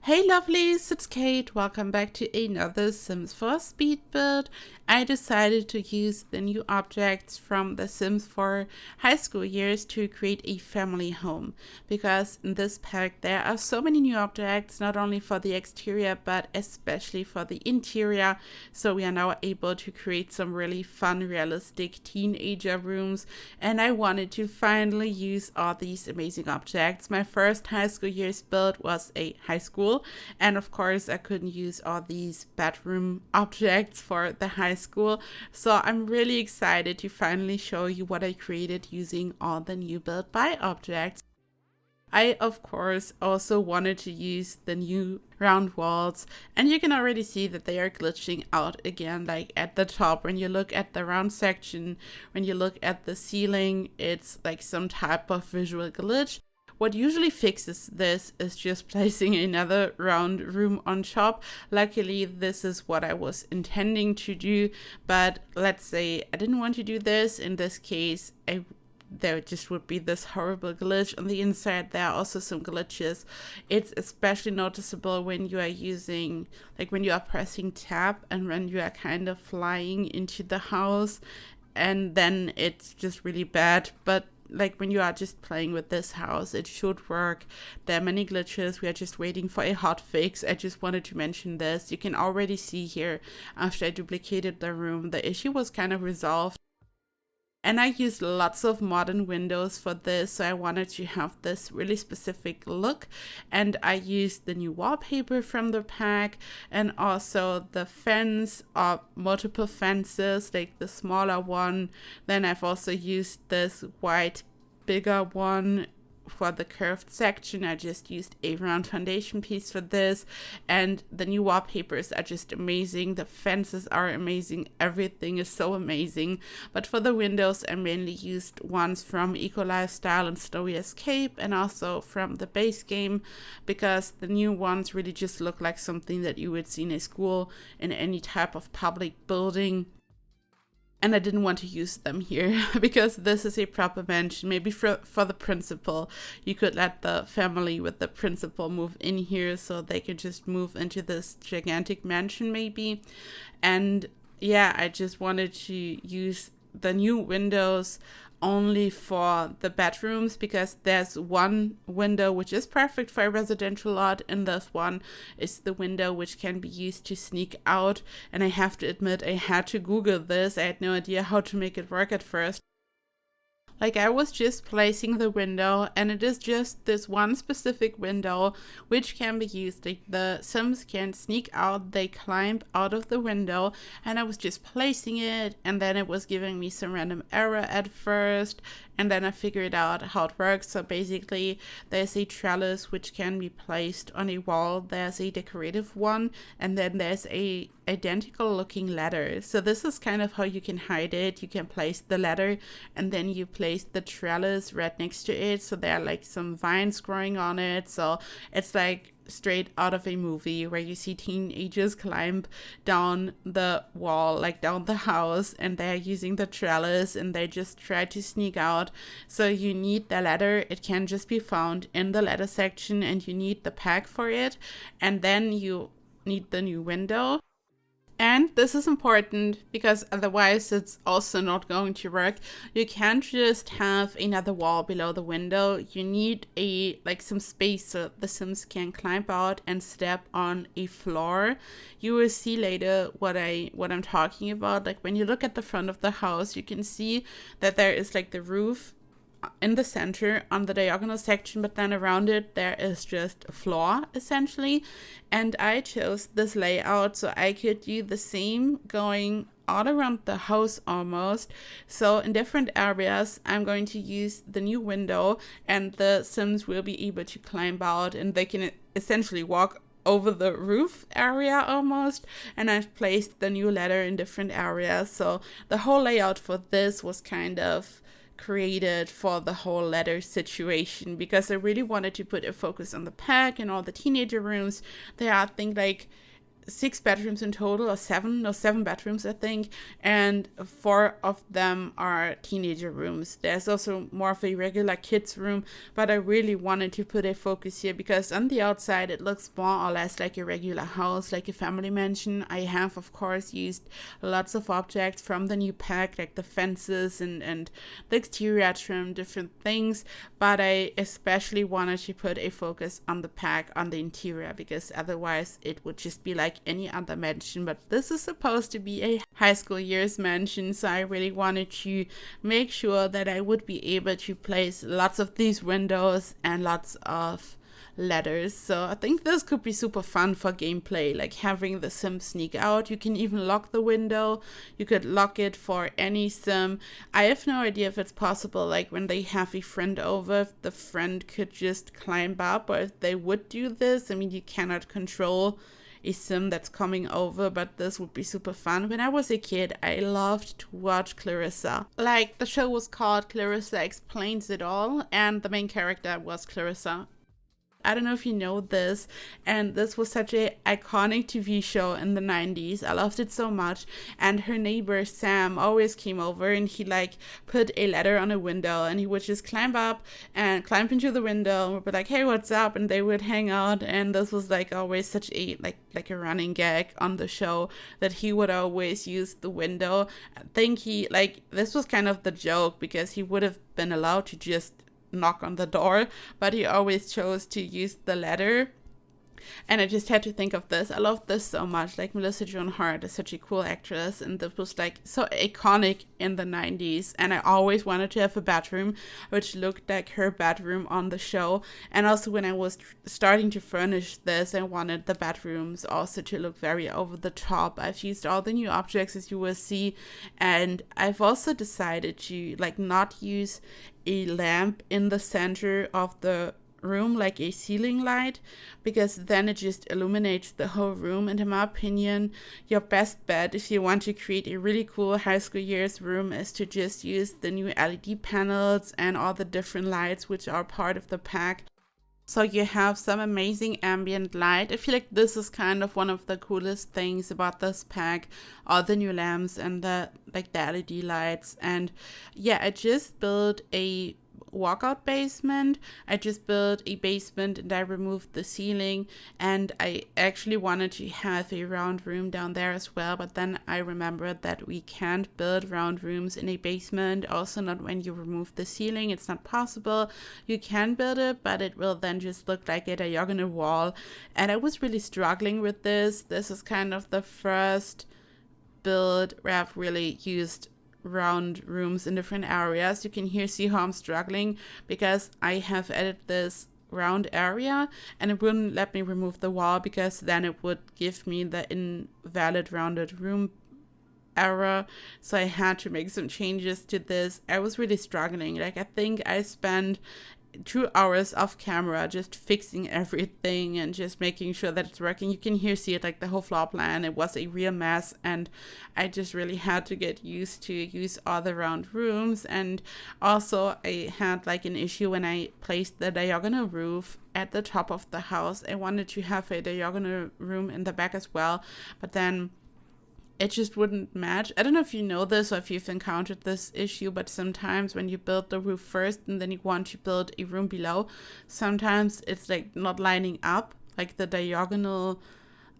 Hey lovelies, it's Kate. Welcome back to another Sims 4 speed build. I decided to use the new objects from the Sims 4 high school years to create a family home, because in this pack there are so many new objects, not only for the exterior but especially for the interior. So we are now able to create some really fun, realistic teenager rooms, and I wanted to finally use all these amazing objects. My first high school years build was a high school, and of course I couldn't use all these bedroom objects for the high school, so I'm really excited to finally show you what I created using all the new build by objects. I of course also wanted to use the new round walls, and you can already see that they are glitching out again. Like at the top, when you look at the round section, when you look at the ceiling, it's like some type of visual glitch. What usually fixes this is just placing another round room on top. Luckily, this is what I was intending to do, but let's say I didn't want to do this. In this case, there just would be this horrible glitch on the inside. There are also some glitches. It's especially noticeable when you are using, like when you are pressing tab and when you are kind of flying into the house, and then it's just really bad. But like when you are just playing with this house, it should work. There are many glitches. We are just waiting for a hot fix. I just wanted to mention this. You can already see here, after I duplicated the room, the issue was kind of resolved. And I used lots of modern windows for this, so I wanted to have this really specific look. And I used the new wallpaper from the pack, and also the fence, or multiple fences, like the smaller one. Then I've also used this white, bigger one for the curved section. I just used a round foundation piece for this, and the new wallpapers are just amazing. The fences are amazing. Everything is so amazing. But for the windows, I mainly used ones from Eco Lifestyle and Snowy Escape, and also from the base game, because the new ones really just look like something that you would see in a school, in any type of public building. And I didn't want to use them here because this is a proper mansion. Maybe for the principal, you could let the family with the principal move in here, so they could just move into this gigantic mansion maybe. And yeah, I just wanted to use the new windows only for the bedrooms, because there's one window which is perfect for a residential lot, and this one is the window which can be used to sneak out. And I have to admit, I had to Google this. I had no idea how to make it work at first. Like, I was just placing the window, and it is just this one specific window which can be used. Like, the Sims can sneak out, they climb out of the window, and I was just placing it, and then it was giving me some random error at first, and then I figured out how it works. So basically, there's a trellis which can be placed on a wall, there's a decorative one, and then there's a identical looking ladder. So this is kind of how you can hide it. You can place the ladder, and then you place the trellis right next to it, so there are like some vines growing on it. So it's like straight out of a movie where you see teenagers climb down the wall, like down the house, and they're using the trellis and they just try to sneak out. So you need the ladder. It can just be found in the ladder section, and you need the pack for it, and then you need the new window. And this is important because otherwise it's also not going to work. You can't just have another wall below the window. You need some space so the Sims can climb out and step on a floor. You will see later what I'm talking about. Like when you look at the front of the house, you can see that there is like the roof in the center on the diagonal section, but then around it there is just a floor essentially. And I chose this layout so I could do the same going all around the house almost. So in different areas I'm going to use the new window, and the Sims will be able to climb out, and they can essentially walk over the roof area almost. And I've placed the new ladder in different areas, so the whole layout for this was kind of created for the whole ladder situation, because I really wanted to put a focus on the pack and all the teenager rooms. There are things like 6 bedrooms in total, or 7, no, 7 bedrooms, I think, and 4 of them are teenager rooms. There's also more of a regular kids room, but I really wanted to put a focus here because on the outside it looks more or less like a regular house, like a family mansion. I have, of course, used lots of objects from the new pack, like the fences and the exterior trim, different things, but I especially wanted to put a focus on the pack, on the interior, because otherwise it would just be like any other mansion. But this is supposed to be a high school years mansion, so I really wanted to make sure that I would be able to place lots of these windows and lots of ladders. So I think this could be super fun for gameplay, like having the sim sneak out. You can even lock the window. You could lock it for any sim. I have no idea if it's possible, like when they have a friend over, if the friend could just climb up, or if they would do this. I mean, you cannot control a sim that's coming over, but this would be super fun. When I was a kid, I loved to watch Clarissa. Like, the show was called Clarissa Explains It All, and the main character was Clarissa. I don't know if you know this, and this was such an iconic TV show in the 90s. I loved it so much. And her neighbor Sam always came over, and he like put a ladder on a window, and he would just climb up and climb into the window and be like, "Hey, what's up?" And they would hang out. And this was like always such a like a running gag on the show, that he would always use the window. I think he like this was kind of the joke, because he would have been allowed to just knock on the door, but he always chose to use the ladder. And I just had to think of this. I love this so much. Like, Melissa Joan Hart is such a cool actress, and this was like so iconic in the 90s. And I always wanted to have a bedroom which looked like her bedroom on the show. And also, when I was starting to furnish this, I wanted the bedrooms also to look very over the top. I've used all the new objects, as you will see, and I've also decided to like not use a lamp in the center of the room, like a ceiling light, because then it just illuminates the whole room. And in my opinion, your best bet if you want to create a really cool high school years room is to just use the new LED panels and all the different lights which are part of the pack. So you have some amazing ambient light. I feel like this is kind of one of the coolest things about this pack, all the new lamps and the LED lights. And yeah, I just built a walkout basement. I just built a basement and I removed the ceiling, and I actually wanted to have a round room down there as well, but then I remembered that we can't build round rooms in a basement, also not when you remove the ceiling. It's not possible. You can build it, but it will then just look like a diagonal wall, and I was really struggling with this. This is kind of the first build where I've really used round rooms in different areas. You can here see how I'm struggling, because I have added this round area and it wouldn't let me remove the wall, because then it would give me the invalid rounded room error. So I had to make some changes to this. I was really struggling. Like, I think I spent 2 hours off camera just fixing everything and just making sure that it's working. You can here see it, like the whole floor plan. It was a real mess, and I just really had to get used to use all the round rooms. And also I had like an issue when I placed the diagonal roof at the top of the house. I wanted to have a diagonal room in the back as well, but then it just wouldn't match. I don't know if you know this or if you've encountered this issue, but sometimes when you build the roof first and then you want to build a room below, sometimes it's like not lining up, like the diagonal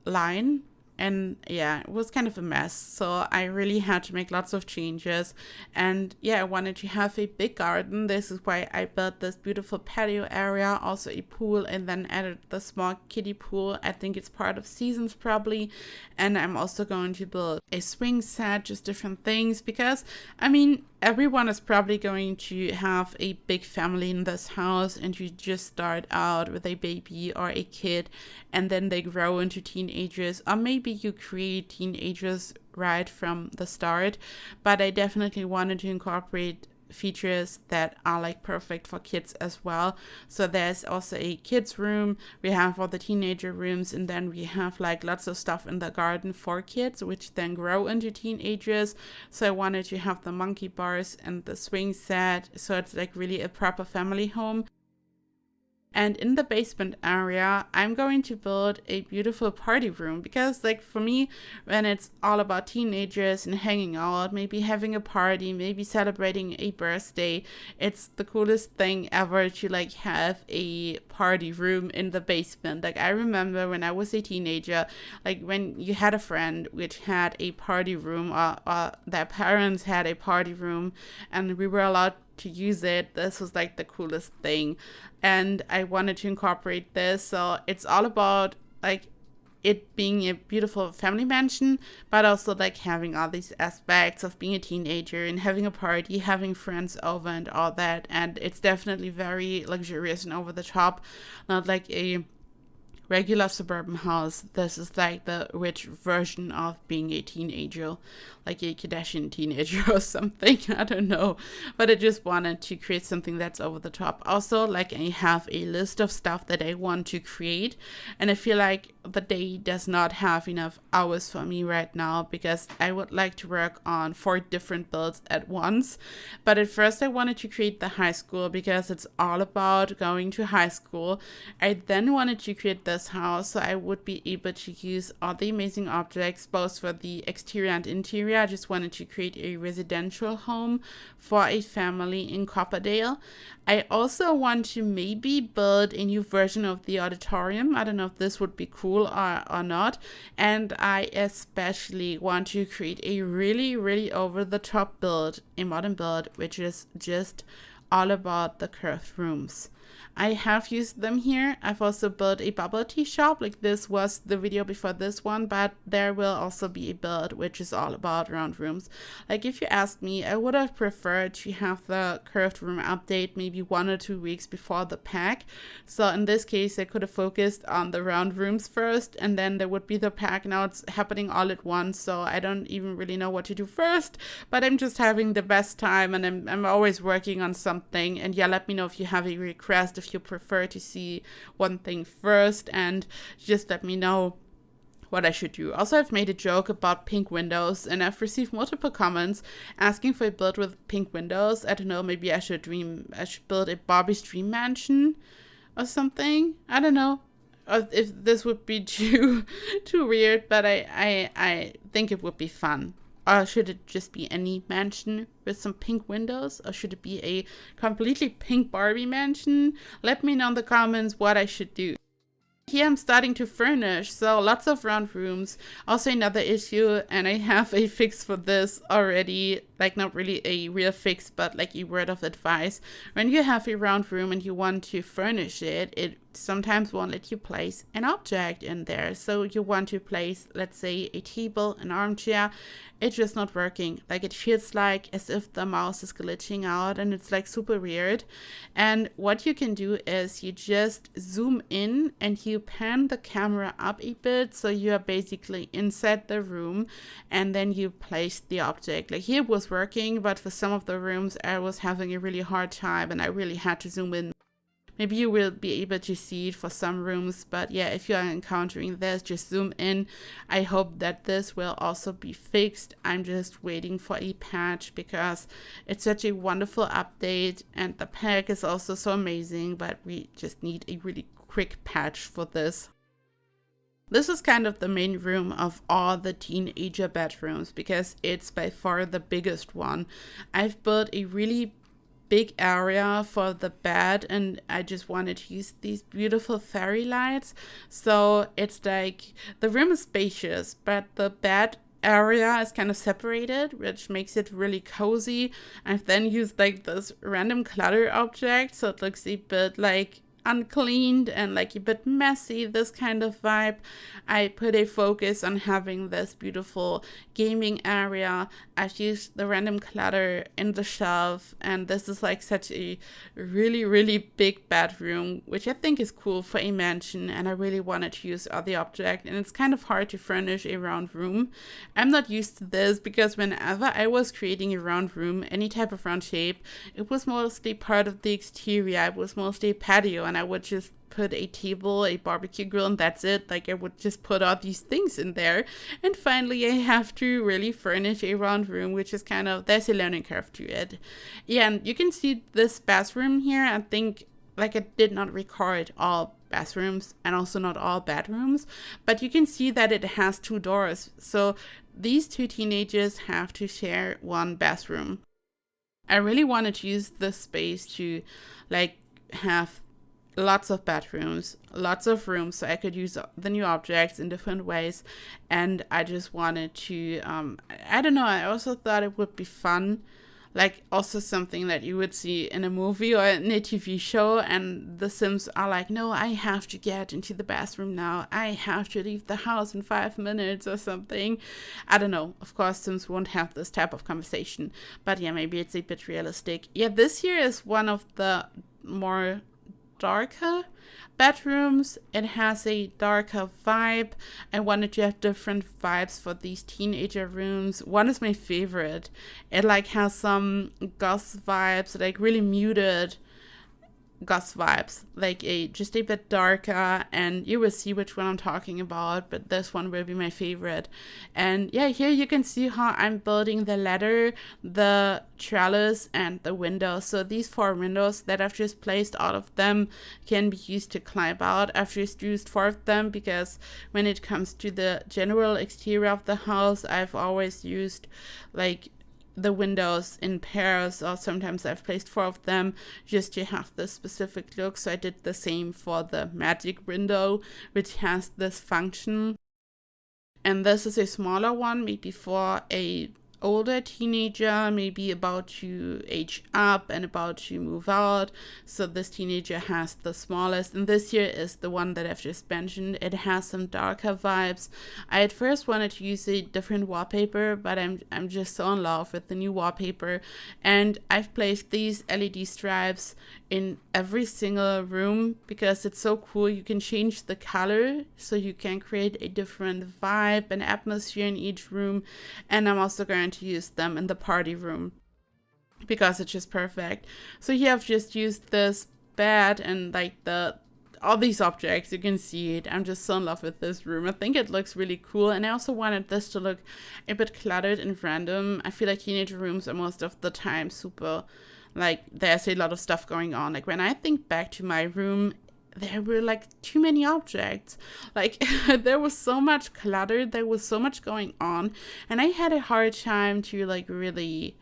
line. And yeah, it was kind of a mess. So I really had to make lots of changes. And yeah, I wanted to have a big garden. This is why I built this beautiful patio area, also a pool, and then added the small kiddie pool. I think it's part of Seasons probably. And I'm also going to build a swing set, just different things, because I mean, everyone is probably going to have a big family in this house, and you just start out with a baby or a kid, and then they grow into teenagers, or maybe you create teenagers right from the start. But I definitely wanted to incorporate features that are like perfect for kids as well. So there's also a kids room, we have all the teenager rooms, and then we have like lots of stuff in the garden for kids which then grow into teenagers. So I wanted to have the monkey bars and the swing set, so it's like really a proper family home. And in the basement area, I'm going to build a beautiful party room because, like, for me, when it's all about teenagers and hanging out, maybe having a party, maybe celebrating a birthday, it's the coolest thing ever to like have a party room in the basement. Like, I remember when I was a teenager, like when you had a friend which had a party room, or their parents had a party room and we were allowed to use it, this was like the coolest thing. And I wanted to incorporate this, so it's all about like it being a beautiful family mansion, but also like having all these aspects of being a teenager and having a party, having friends over and all that. And it's definitely very luxurious and over the top, not like a regular suburban house. This is like the rich version of being a teenager, like a Kardashian teenager or something. I don't know, but I just wanted to create something that's over the top. Also, like, I have a list of stuff that I want to create, and I feel like the day does not have enough hours for me right now because I would like to work on 4 different builds at once. But at first I wanted to create the high school because it's all about going to high school. I then wanted to create this house so I would be able to use all the amazing objects both for the exterior and interior. I just wanted to create a residential home for a family in Copperdale. I also want to maybe build a new version of the auditorium. I don't know if this would be cool or not. And I especially want to create a really, really over-the-top build, a modern build, which is just all about the curved rooms. I have used them here. I've also built a bubble tea shop, like this was the video before this one, but there will also be a build which is all about round rooms. Like, if you ask me, I would have preferred to have the curved room update maybe 1 or 2 weeks before the pack. So in this case, I could have focused on the round rooms first, and then there would be the pack. Now it's happening all at once, so I don't even really know what to do first, but I'm just having the best time, and I'm always working on something. And yeah, let me know if you have a request, if you prefer to see one thing first, and just let me know what I should do. Also, I've made a joke about pink windows, and I've received multiple comments asking for a build with pink windows. I don't know, maybe I should build a Barbie's dream mansion or something. I don't know if this would be too weird, but I think it would be fun. Or should it just be any mansion with some pink windows? Or should it be a completely pink Barbie mansion? Let me know in the comments what I should do. Here I'm starting to furnish, so lots of round rooms. Also another issue, and I have a fix for this already, like not really a real fix, but like a word of advice. When you have a round room and you want to furnish it, it sometimes won't let you place an object in there. So you want to place, let's say, a table, an armchair. It's just not working. Like, it feels like as if the mouse is glitching out, and it's like super weird. And what you can do is you just zoom in and you pan the camera up a bit, so you are basically inside the room, and then you place the object. Like, here it was working, but for some of the rooms I was having a really hard time and I really had to zoom in. Maybe you will be able to see it for some rooms, but yeah, if you are encountering this, just zoom in. I hope that this will also be fixed. I'm just waiting for a patch because it's such a wonderful update, and the pack is also so amazing, but we just need a really quick patch for this. This is kind of the main room of all the teenager bedrooms because it's by far the biggest one. I've built a really big area for the bed, and I just wanted to use these beautiful fairy lights. So it's like the room is spacious, but the bed area is kind of separated, which makes it really cozy. I've then used like this random clutter object, so it looks a bit like uncleaned and like a bit messy, this kind of vibe. I put a focus on having this beautiful gaming area. I've used the random clutter in the shelf, and this is like such a really big bedroom, which I think is cool for a mansion, and I really wanted to use all the object, and it's kind of hard to furnish a round room. I'm not used to this because whenever I was creating a round room, any type of round shape, it was mostly part of the exterior, it was mostly a patio, and I would just put a table, a barbecue grill, and that's it. Like, I would just put all these things in there. And finally, I have to really furnish a round room, which is kind of, there's a learning curve to it. Yeah, and you can see this bathroom here. I think like I did not record all bathrooms and also not all bedrooms, but you can see that it has 2 doors. So these 2 teenagers have to share one bathroom. I really wanted to use this space to like have lots of bedrooms, lots of rooms, so I could use the new objects in different ways. And I just wanted to, I don't know, I also thought it would be fun, like also something that you would see in a movie or in a TV show, and the Sims are like, no, I have to get into the bathroom now. I have to leave the house in 5 minutes or something. I don't know. Of course, Sims won't have this type of conversation, but yeah, maybe it's a bit realistic. Yeah, this here is one of the more darker bedrooms. It has a darker vibe. I wanted to have different vibes for these teenager rooms. One is my favorite. It like has some goth vibes, like really muted goth vibes, like just a bit darker, and you will see which one I'm talking about, but this one will be my favorite. And yeah, here you can see how I'm building the ladder, the trellis, and the windows. So these 4 windows that I've just placed, all of them can be used to climb out. I've just used 4 of them because when it comes to the general exterior of the house, I've always used like the windows in pairs, or sometimes I've placed 4 of them just to have this specific look. So I did the same for the magic window, which has this function. And this is a smaller one, maybe for a older teenager, maybe about to age up and about to move out. So this teenager has the smallest, and this here is the one that I've just mentioned. It has some darker vibes. I at first wanted to use a different wallpaper, but I'm just so in love with the new wallpaper, and I've placed these LED stripes in every single room because it's so cool. You can change the color so you can create a different vibe and atmosphere in each room. And I'm also going to use them in the party room because it's just perfect. So here I've just used this bed and like all these objects. You can see it. I'm just so in love with this room. I think it looks really cool, and I also wanted this to look a bit cluttered and random. I feel like teenager rooms are most of the time super, like there's a lot of stuff going on. Like when I think back to my room, there were like too many objects. Like there was so much clutter, there was so much going on, and I had a hard time to like really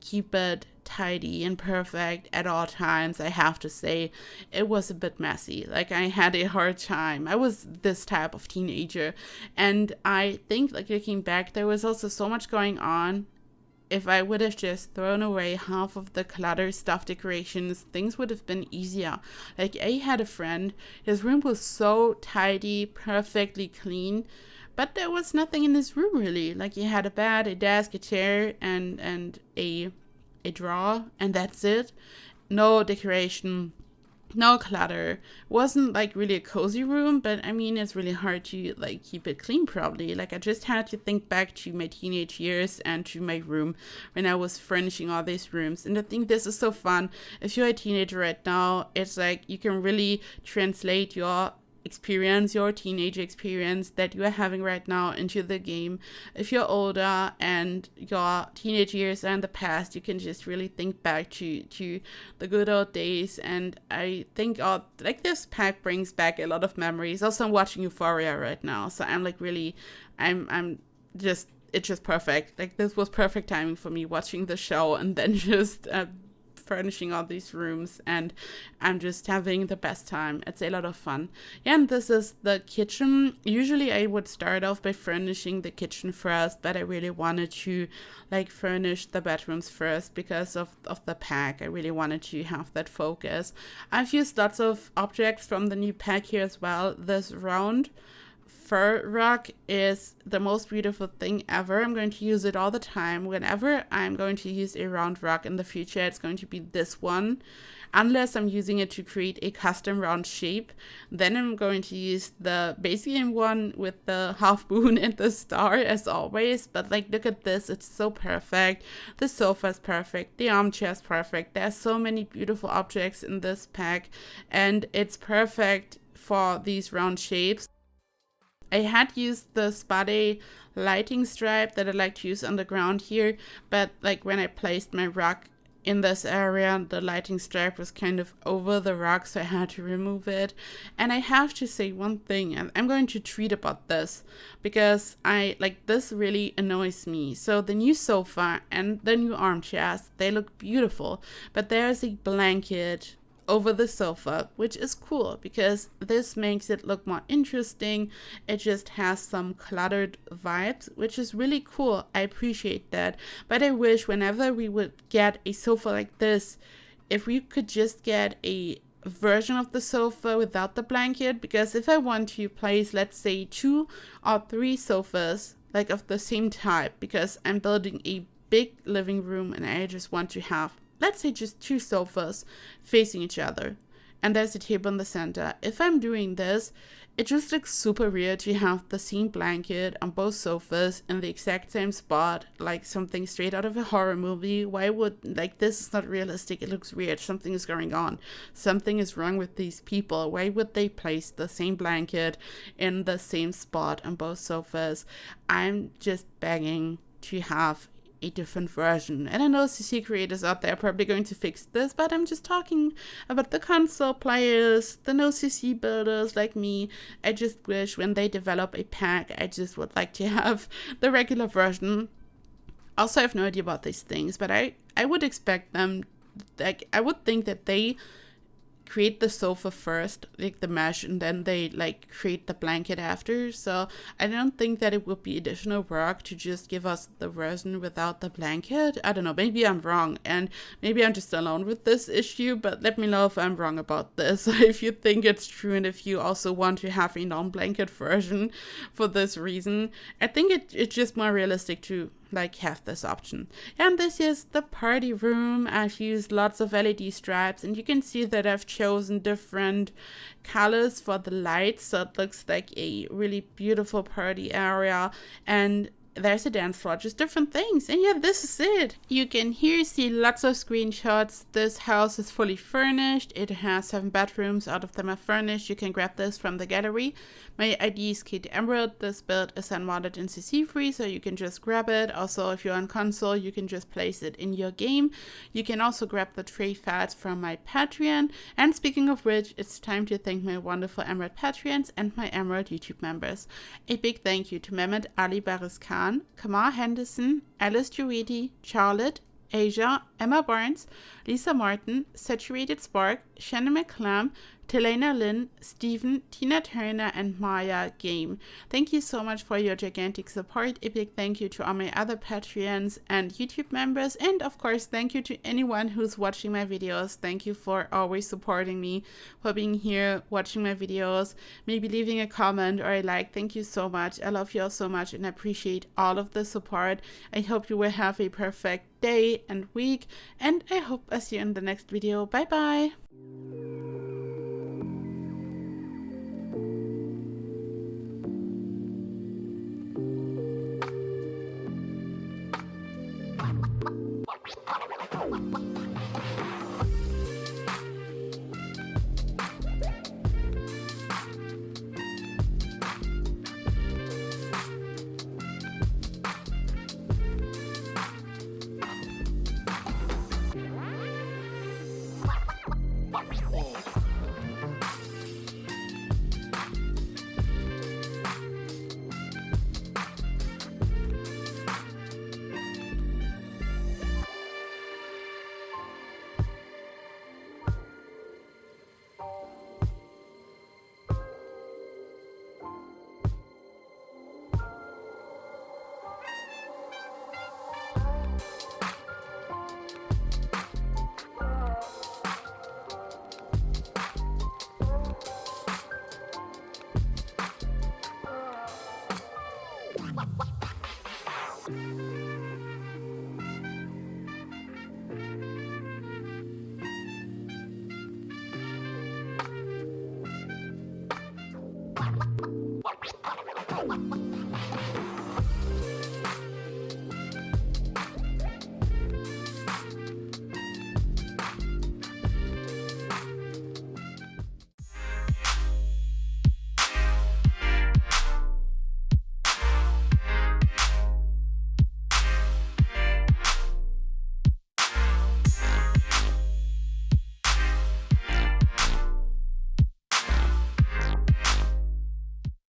keep it tidy and perfect at all times. I have to say it was a bit messy. Like I had a hard time. I was this type of teenager, and I think like looking back, there was also so much going on. If I would have just thrown away half of the clutter stuff decorations, things would have been easier. Like I had a friend, his room was so tidy, perfectly clean, but there was nothing in his room really. Like he had a bed, a desk, a chair, and a drawer, and that's it. No decoration, no clutter. Wasn't like really a cozy room, but I mean it's really hard to like keep it clean probably. Like I just had to think back to my teenage years and to my room when I was furnishing all these rooms. And I think this is so fun. If you're a teenager right now, it's like you can really translate your experience, your teenage experience that you are having right now into the game. If you're older and your teenage years are in the past, you can just really think back to the good old days. And I think like this pack brings back a lot of memories. Also, I'm watching Euphoria right now, so I'm like really, I'm just, it's just perfect. Like this was perfect timing for me watching the show and then just furnishing all these rooms, and I'm just having the best time. It's a lot of fun. Yeah, and this is the kitchen. Usually I would start off by furnishing the kitchen first, but I really wanted to like furnish the bedrooms first because of the pack. I really wanted to have that focus. I've used lots of objects from the new pack here as well. This round fur rug is the most beautiful thing ever. I'm going to use it all the time. Whenever I'm going to use a round rug in the future, it's going to be this one. Unless I'm using it to create a custom round shape, then I'm going to use the basic game one with the half moon and the star as always. But like, look at this. It's so perfect. The sofa is perfect. The armchair is perfect. There's so many beautiful objects in this pack, and it's perfect for these round shapes. I had used the spade lighting stripe that I like to use on the ground here, but like when I placed my rug in this area, the lighting strip was kind of over the rug, so I had to remove it. And I have to say one thing, and I'm going to tweet about this because this really annoys me. So the new sofa and the new armchairs, they look beautiful, but there's a blanket over the sofa, which is cool because this makes it look more interesting. It just has some cluttered vibes, which is really cool. I appreciate that. But I wish whenever we would get a sofa like this, if we could just get a version of the sofa without the blanket, because if I want to place, let's say, 2 or 3 sofas like of the same type, because I'm building a big living room and I just want to have, let's say, just 2 sofas facing each other, and there's a table in the center. If I'm doing this, it just looks super weird to have the same blanket on both sofas in the exact same spot, like something straight out of a horror movie. Why would, this is not realistic. It looks weird. Something is going on. Something is wrong with these people. Why would they place the same blanket in the same spot on both sofas? I'm just begging to have a different version. And I know CC creators out there are probably going to fix this, but I'm just talking about the console players, the no CC builders like me. I just wish when they develop a pack, I just would like to have the regular version. Also, I have no idea about these things, but I would expect them, I would think that they create the sofa first, like the mesh, and then they create the blanket after. So I don't think that it would be additional work to just give us the version without the blanket. I don't know, maybe I'm wrong, and maybe I'm just alone with this issue, but let me know if I'm wrong about this, if you think it's true, and if you also want to have a non-blanket version for this reason. I think it's just more realistic to have this option. And this is the party room. I've used lots of LED stripes, and you can see that I've chosen different colors for the lights, so it looks like a really beautiful party area. And there's a dance floor, just different things. And yeah, this is it. You can here see lots of screenshots. This house is fully furnished. It has 7 bedrooms, out of them are furnished. You can grab this from the gallery. My ID is KateEmerald. This build is unmodded and CC free, so you can just grab it. Also, if you're on console, you can just place it in your game. You can also grab the trade files from my Patreon. And speaking of which, it's time to thank my wonderful Emerald Patreons and my Emerald YouTube members. A big thank you to Mehmet Ali Baris Khan, Kamar Henderson, Alice Juridi, Charlotte, Asia, Emma Barnes, Lisa Martin, Saturated Spark, Shannon McClam, Telena Lynn, Stephen, Tina Turner, and Maya Game. Thank you so much for your gigantic support. A big thank you to all my other Patreons and YouTube members. And of course, thank you to anyone who's watching my videos. Thank you for always supporting me, for being here, watching my videos, maybe leaving a comment or a like. Thank you so much. I love you all so much and I appreciate all of the support. I hope you will have a perfect day and week, and I hope I see you in the next video. Bye bye. What?